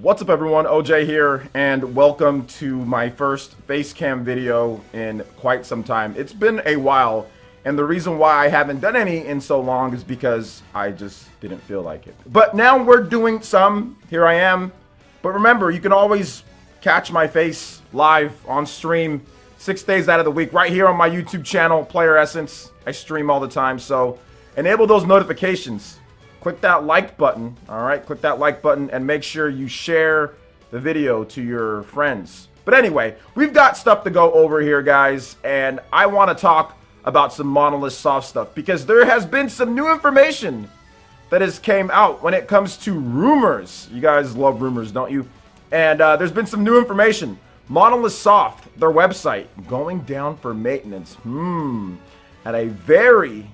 What's up everyone, OJ here, and welcome to my first Facecam video in quite some time. It's been a while, and the reason why I haven't done any in so long is because I just didn't feel like it. But now we're doing some, here I am. But remember, you can always catch my face live on stream 6 days out of the week right here on my YouTube channel, PlayerEssence. I stream all the time, so enable those notifications. Click that like button, all right? Click that like button and make sure you share the video to your friends. But anyway, we've got stuff to go over here, guys, and I want to talk about some Monolith Soft stuff because there has been some new information that has came out when it comes to rumors. You guys love rumors, don't you? And there's been some new information. Monolith Soft, their website, going down for maintenance. At a very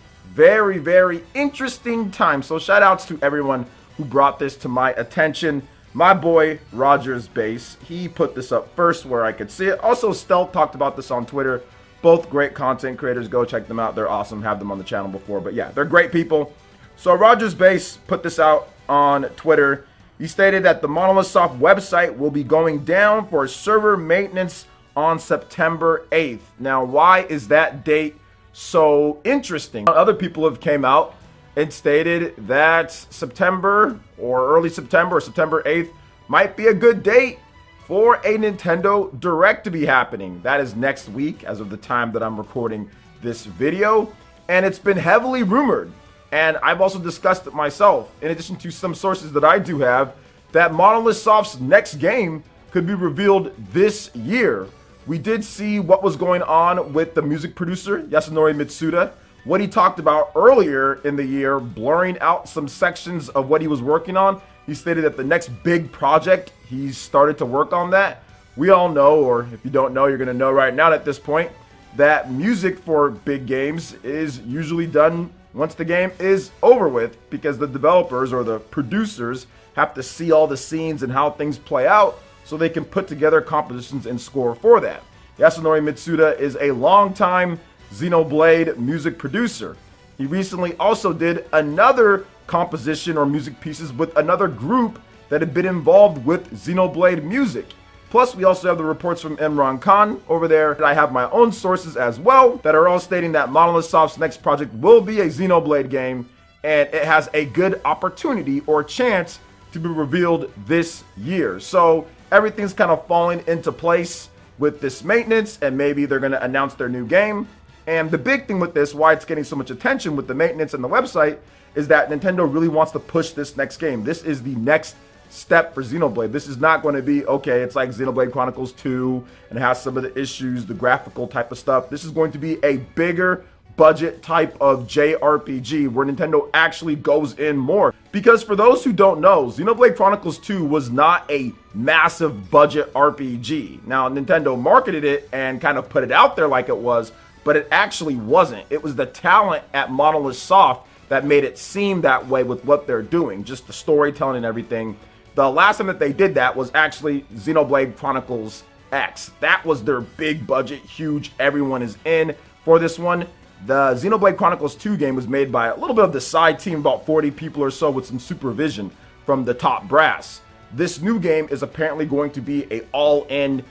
interesting time. So shout outs to everyone who brought this to my attention. My boy Rogers Base, he put this up first where I could see it. Also Stealth talked about this on Twitter. Both great content creators. Go check them out. They're awesome. Have them on the channel before. But yeah, they're great people. So Rogers Base put this out on Twitter. He stated that the Monolith Soft website will be going down for server maintenance on September 8th. Now, why is that date so interesting? Other people have came out and stated that September or early September or September 8th might be a good date for a Nintendo Direct to be happening. That is next week as of the time that I'm recording this video, and it's been heavily rumored, and I've also discussed it myself, in addition to some sources that I do have, that Monolith Soft's next game could be revealed this year. We did see what was going on with the music producer, Yasunori Mitsuda, what he talked about earlier in the year, blurring out some sections of what he was working on. He stated that the next big project, he's started to work on that. We all know, or if you don't know, you're going to know right now at this point, that music for big games is usually done once the game is over with, because the developers or the producers have to see all the scenes and how things play out, so they can put together compositions and score for that. Yasunori Mitsuda is a longtime Xenoblade music producer. He recently also did another composition or music pieces with another group that had been involved with Xenoblade music. Plus, we also have the reports from Imran Khan over there. I have my own sources as well that are all stating that Monolith Soft's next project will be a Xenoblade game, and it has a good opportunity or chance to be revealed this year. So everything's kind of falling into place with this maintenance, and maybe they're going to announce their new game. And the big thing with this, why it's getting so much attention with the maintenance and the website, is that Nintendo really wants to push this next game. This is the next step for Xenoblade. This is not going to be, okay, it's like Xenoblade Chronicles 2 and has some of the issues, the graphical type of stuff. This is going to be a bigger budget type of JRPG where Nintendo actually goes in more. Because for those who don't know, Xenoblade Chronicles 2 was not a massive budget RPG. Now, Nintendo marketed it and kind of put it out there like it was, but it actually wasn't. It was the talent at Monolith Soft that made it seem that way with what they're doing, just the storytelling and everything. The last time that they did that was actually Xenoblade Chronicles X. That was their big budget, huge, everyone is in for this one. The Xenoblade Chronicles 2 game was made by a little bit of the side team, about 40 people or so, with some supervision from the top brass. This new game is apparently going to be a all-in,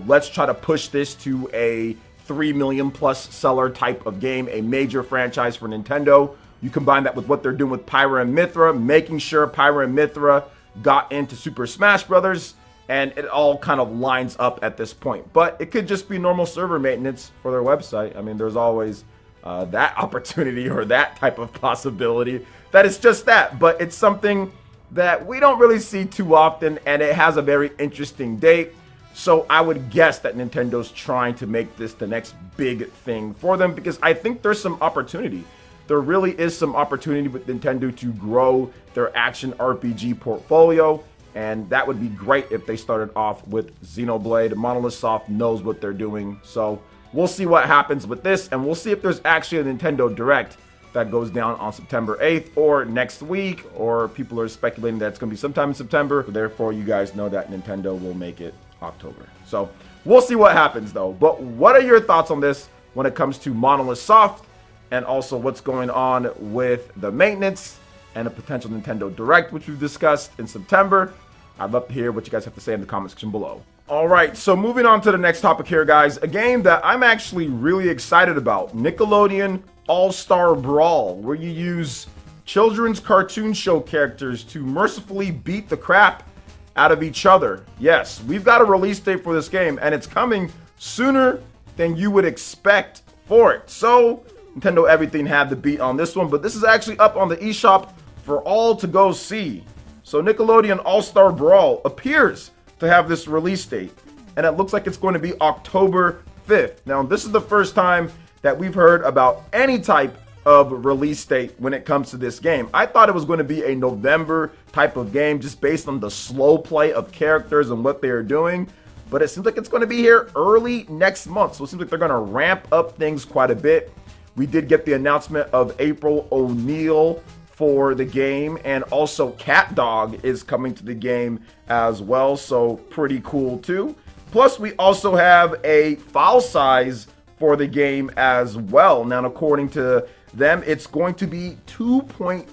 let's try to push this to a 3 million plus seller type of game, a major franchise for Nintendo. You combine that with what they're doing with Pyra and Mythra, making sure Pyra and Mythra got into Super Smash Brothers, and it all kind of lines up at this point. But it could just be normal server maintenance for their website. I mean, there's always that opportunity or that type of possibility that it's just that, but it's something that we don't really see too often, and it has a very interesting date. So I would guess that Nintendo's trying to make this the next big thing for them, because I think there's some opportunity. There really is some opportunity with Nintendo to grow their action RPG portfolio, and that would be great if they started off with Xenoblade. Monolith Soft knows what they're doing, so we'll see what happens with this, and we'll see if there's actually a Nintendo Direct that goes down on September 8th or next week, or people are speculating that it's going to be sometime in September. Therefore, you guys know that Nintendo will make it October. So we'll see what happens though. But what are your thoughts on this when it comes to Monolith Soft, and also what's going on with the maintenance and a potential Nintendo Direct, which we've discussed in September? I'd love to hear what you guys have to say in the comment section below. All right, so moving on to the next topic here, guys. A game that I'm actually really excited about, Nickelodeon All-Star Brawl, where you use children's cartoon show characters to mercifully beat the crap out of each other. Yes, we've got a release date for this game, and it's coming sooner than you would expect for it. So Nintendo everything had the beat on this one, but this is actually up on the eShop for all to go see. So Nickelodeon All-Star Brawl appears to have this release date, and it looks like it's going to be October 5th. Now, this is the first time that we've heard about any type of release date when it comes to this game. I thought it was going to be a November type of game just based on the slow play of characters and what they're doing, but it seems like it's going to be here early next month. So it seems like they're going to ramp up things quite a bit. We did get the announcement of April O'Neil for the game, and also CatDog is coming to the game as well, so pretty cool too. Plus, we also have a file size for the game as well. Now, according to them, it's going to be 2.9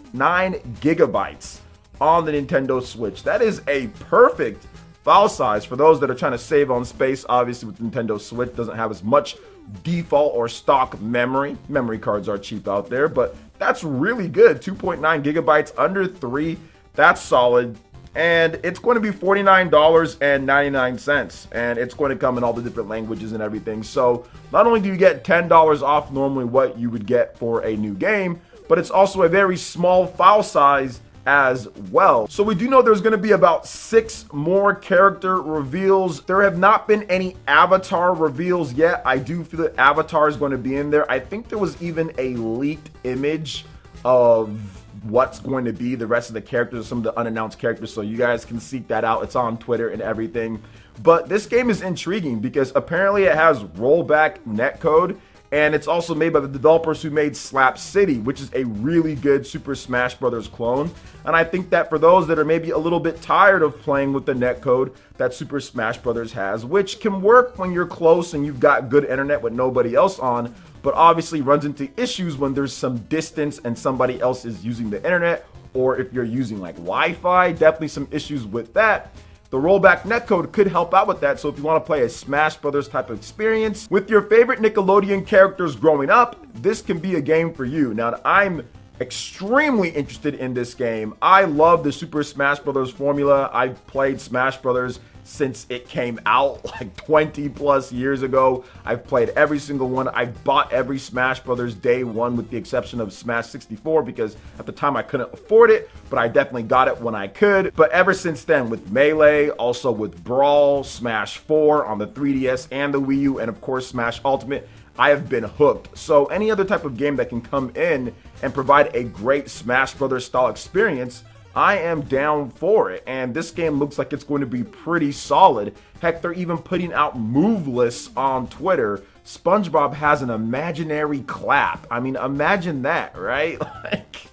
gigabytes on the Nintendo Switch. That is a perfect file size for those that are trying to save on space. Obviously, with Nintendo Switch, doesn't have as much default or stock memory. Memory cards are cheap out there, but that's really good. 2.9 gigabytes, under 3. That's solid. And it's going to be $49.99, and it's going to come in all the different languages and everything. So not only do you get $10 off normally what you would get for a new game, but it's also a very small file size as well. So we do know there's going to be about 6 more character reveals. There have not been any avatar reveals yet. I do feel that Avatar is going to be in there. I think there was even a leaked image of what's going to be the rest of the characters, some of the unannounced characters, so you guys can seek that out. It's on Twitter and everything. But this game is intriguing because apparently it has rollback netcode, and it's also made by the developers who made Slap City, which is a really good Super Smash Bros. Clone. And I think that for those that are maybe a little bit tired of playing with the netcode that Super Smash Bros. Has, which can work when you're close and you've got good internet with nobody else on, but obviously runs into issues when there's some distance and somebody else is using the internet, or if you're using like Wi-Fi, definitely some issues with that. The rollback netcode could help out with that. So if you want to play a Smash Brothers type of experience with your favorite Nickelodeon characters growing up, this can be a game for you. Now, I'm extremely interested in this game. I love the Super Smash Brothers formula. I've played Smash Brothers since it came out like 20 plus years ago. I've played every single one. I bought every Smash Brothers day one with the exception of Smash 64 because at the time I couldn't afford it, but I definitely got it when I could. But ever since then, with Melee, also with Brawl, Smash 4 on the 3DS and the Wii U, and of course Smash Ultimate, I have been hooked. So any other type of game that can come in and provide a great Smash Brothers style experience, I am down for it, and this game looks like it's going to be pretty solid. Heck, they're even putting out move lists on Twitter. SpongeBob has an imaginary clap. I mean, imagine that, right? Like,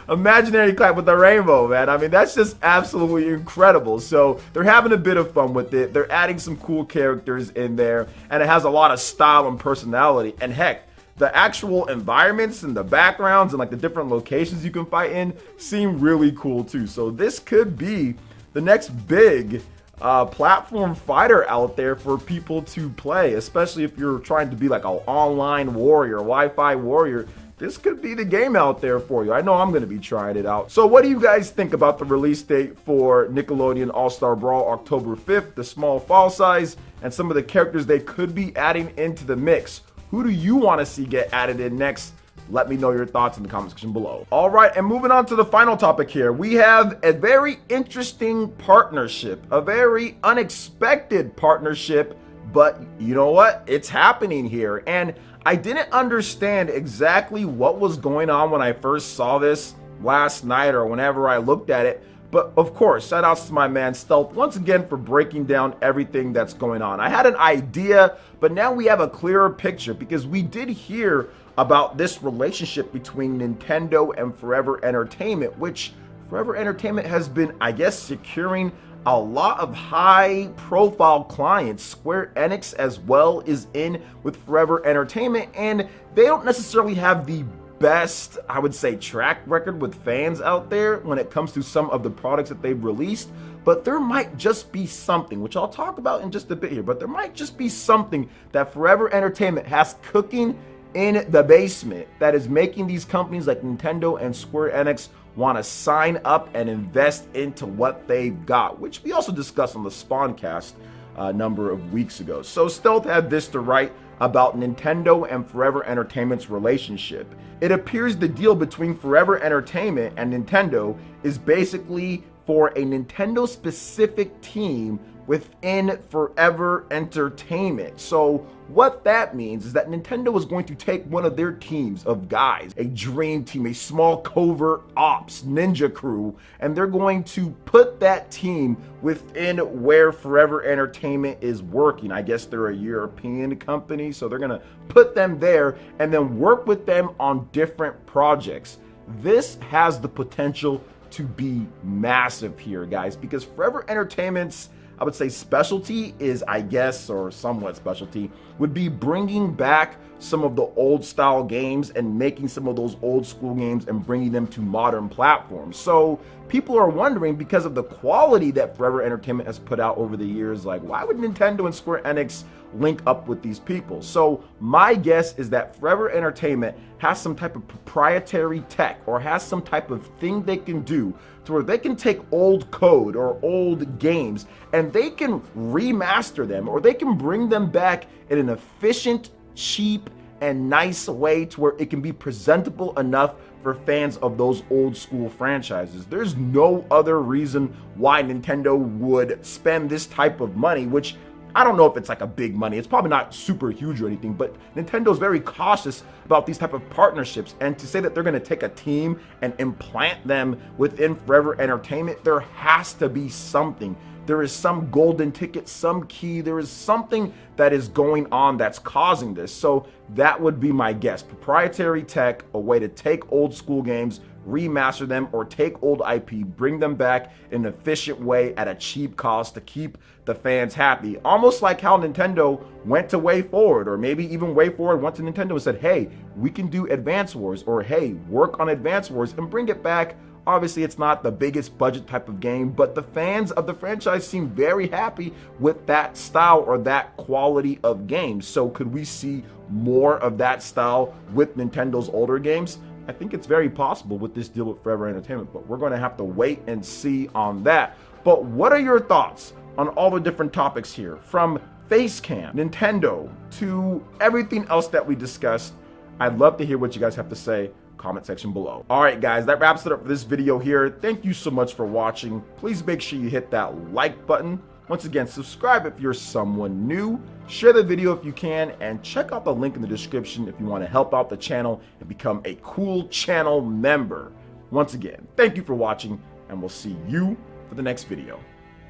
imaginary clap with the rainbow, man. I mean, that's just absolutely incredible. So they're having a bit of fun with it. They're adding some cool characters in there, and it has a lot of style and personality. And heck, the actual environments and the backgrounds and like the different locations you can fight in seem really cool too. So this could be the next big platform fighter out there for people to play, especially if you're trying to be like an online warrior, Wi-Fi warrior. This could be the game out there for you. I know I'm going to be trying it out. So what do you guys think about the release date for Nickelodeon All-Star Brawl, October 5th, the small file size, and some of the characters they could be adding into the mix? Who do you want to see get added in next? Let me know your thoughts in the comment section below. All right, and moving on to the final topic here. We have a very interesting partnership, a very unexpected partnership, but you know what? It's happening here. And I didn't understand exactly what was going on when I first saw this last night or whenever I looked at it. But of course, shout outs to my man Stealth once again for breaking down everything that's going on. I had an idea, but now we have a clearer picture because we did hear about this relationship between Nintendo and Forever Entertainment, which Forever Entertainment has been, I guess, securing a lot of high profile clients. Square Enix as well is in with Forever Entertainment, and they don't necessarily have the best, I would say, track record with fans out there when it comes to some of the products that they've released. but there might just be something, which I'll talk about in just a bit here, but there might just be something that Forever Entertainment has cooking in the basement that is making these companies like Nintendo and Square Enix want to sign up and invest into what they've got, which we also discussed on the Spawncast a number of weeks ago. So Stealth had this to write about Nintendo and Forever Entertainment's relationship. It appears the deal between Forever Entertainment and Nintendo is basically for a Nintendo specific team within Forever Entertainment. So what that means is that Nintendo is going to take one of their teams of guys, a dream team, a small covert ops ninja crew, and they're going to put that team within where Forever Entertainment is working. I guess they're a European company, so they're gonna put them there and then work with them on different projects. This has the potential to be massive here, guys, because Forever Entertainment's, I would say, specialty is, I guess, or somewhat specialty, would be bringing back some of the old style games and making some of those old school games and bringing them to modern platforms. So people are wondering, because of the quality that Forever Entertainment has put out over the years, like, why would Nintendo and Square Enix link up with these people? So my guess is that Forever Entertainment has some type of proprietary tech or has some type of thing they can do to where they can take old code or old games and they can remaster them, or they can bring them back in an efficient, cheap, and nice way to where it can be presentable enough for fans of those old school franchises. There's no other reason why Nintendo would spend this type of money, which I don't know if it's like a big money. It's probably not super huge or anything, but Nintendo's very cautious about these type of partnerships. And to say that they're going to take a team and implant them within Forever Entertainment, there has to be something. There is some golden ticket, some key. There is something that is going on that's causing this. So that would be my guess. Proprietary tech, a way to take old school games, remaster them, or take old IP, bring them back in an efficient way at a cheap cost to keep the fans happy. Almost like how Nintendo went to Way Forward, or maybe even Way Forward went to Nintendo and said, hey, we can do Advance Wars, or hey, work on Advance Wars and bring it back. Obviously, it's not the biggest budget type of game, but the fans of the franchise seem very happy with that style or that quality of games. So could we see more of that style with Nintendo's older games? I think it's very possible with this deal with Forever Entertainment, but we're going to have to wait and see on that. But what are your thoughts on all the different topics here, from Facecam, Nintendo, to everything else that we discussed? I'd love to hear what you guys have to say. Comment section below. All right, guys, that wraps it up for this video here. Thank you so much for watching. Please make sure you hit that like button. Once again, subscribe if you're someone new, share the video if you can, and check out the link in the description if you want to help out the channel and become a cool channel member. Once again, thank you for watching, and we'll see you for the next video.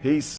Peace.